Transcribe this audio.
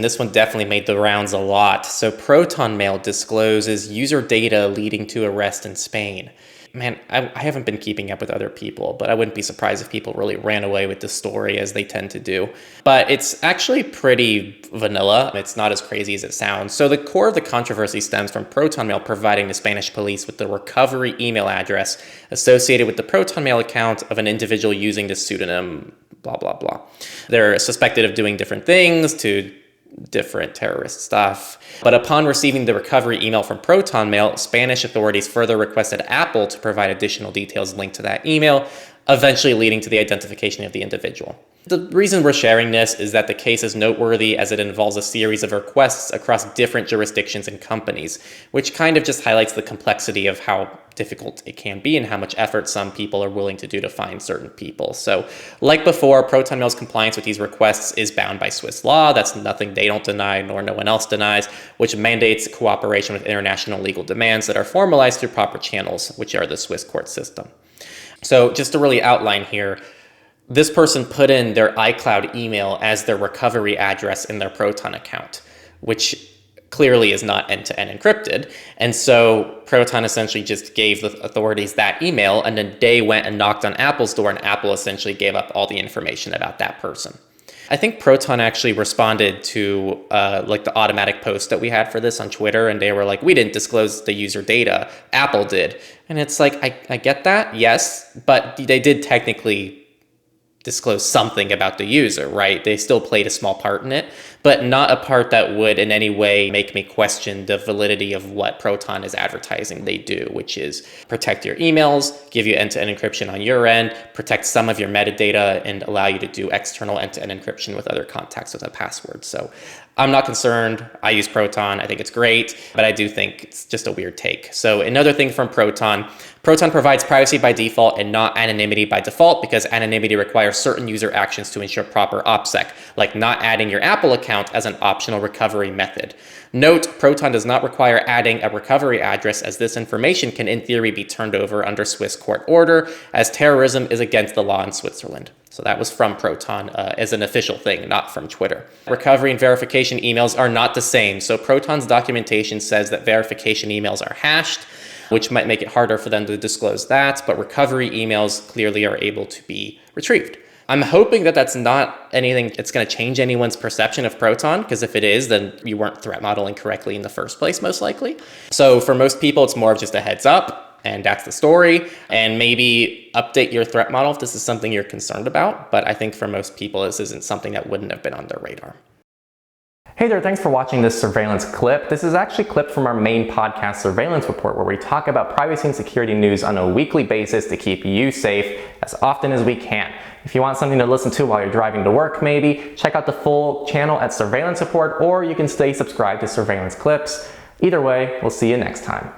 This one definitely made the rounds a lot. So Proton Mail discloses user data leading to arrest in Spain. Man, I haven't been keeping up with other people, but I wouldn't be surprised if people really ran away with the story, as they tend to do. But it's actually pretty vanilla. It's not as crazy as it sounds. So the core of the controversy stems from Proton Mail providing the Spanish police with the recovery email address associated with the Proton Mail account of an individual using the pseudonym blah, blah, blah. They're suspected of doing different things to different terrorist stuff. But upon receiving the recovery email from Proton Mail, Spanish authorities further requested Apple to provide additional details linked to that email, eventually leading to the identification of the individual. The reason we're sharing this is that the case is noteworthy as it involves a series of requests across different jurisdictions and companies, which kind of just highlights the complexity of how difficult it can be and how much effort some people are willing to do to find certain people. So like before, Proton Mail's compliance with these requests is bound by Swiss law. That's nothing they don't deny, nor no one else denies, which mandates cooperation with international legal demands that are formalized through proper channels, which are the Swiss court system. So just to really outline here, this person put in their iCloud email as their recovery address in their Proton account, which clearly is not end-to-end encrypted. And so Proton essentially just gave the authorities that email, and then they went and knocked on Apple's door, and Apple essentially gave up all the information about that person. I think Proton actually responded to like the automatic post that we had for this on Twitter, and they were like, we didn't disclose the user data, Apple did. And it's like, I get that, yes, but they did technically disclose something about the user, right? They still played a small part in it, but not a part that would in any way make me question the validity of what Proton is advertising they do, which is protect your emails, give you end-to-end encryption on your end, protect some of your metadata, and allow you to do external end-to-end encryption with other contacts with a password. So I'm not concerned. I use Proton. I think it's great, but I do think it's just a weird take. So another thing from Proton provides privacy by default and not anonymity by default, because anonymity requires certain user actions to ensure proper OPSEC, like not adding your Apple account as an optional recovery method. Note, Proton does not require adding a recovery address, as this information can in theory be turned over under Swiss court order, as terrorism is against the law in Switzerland. So that was from Proton as an official thing, not from Twitter. Recovery and verification emails are not the same. So Proton's documentation says that verification emails are hashed, which might make it harder for them to disclose that, but recovery emails clearly are able to be retrieved. I'm hoping that that's not anything that's going to change anyone's perception of Proton, because if it is, then you weren't threat modeling correctly in the first place, most likely. So for most people, it's more of just a heads up, and that's the story. And maybe update your threat model if this is something you're concerned about. But I think for most people, this isn't something that wouldn't have been on their radar. Hey there, thanks for watching this surveillance clip. This is actually clipped from our main podcast surveillance report, where we talk about privacy and security news on a weekly basis to keep you safe as often as we can. If you want something to listen to while you're driving to work, maybe check out the full channel at Surveillance Report, or you can stay subscribed to Surveillance Clips. Either way, we'll see you next time.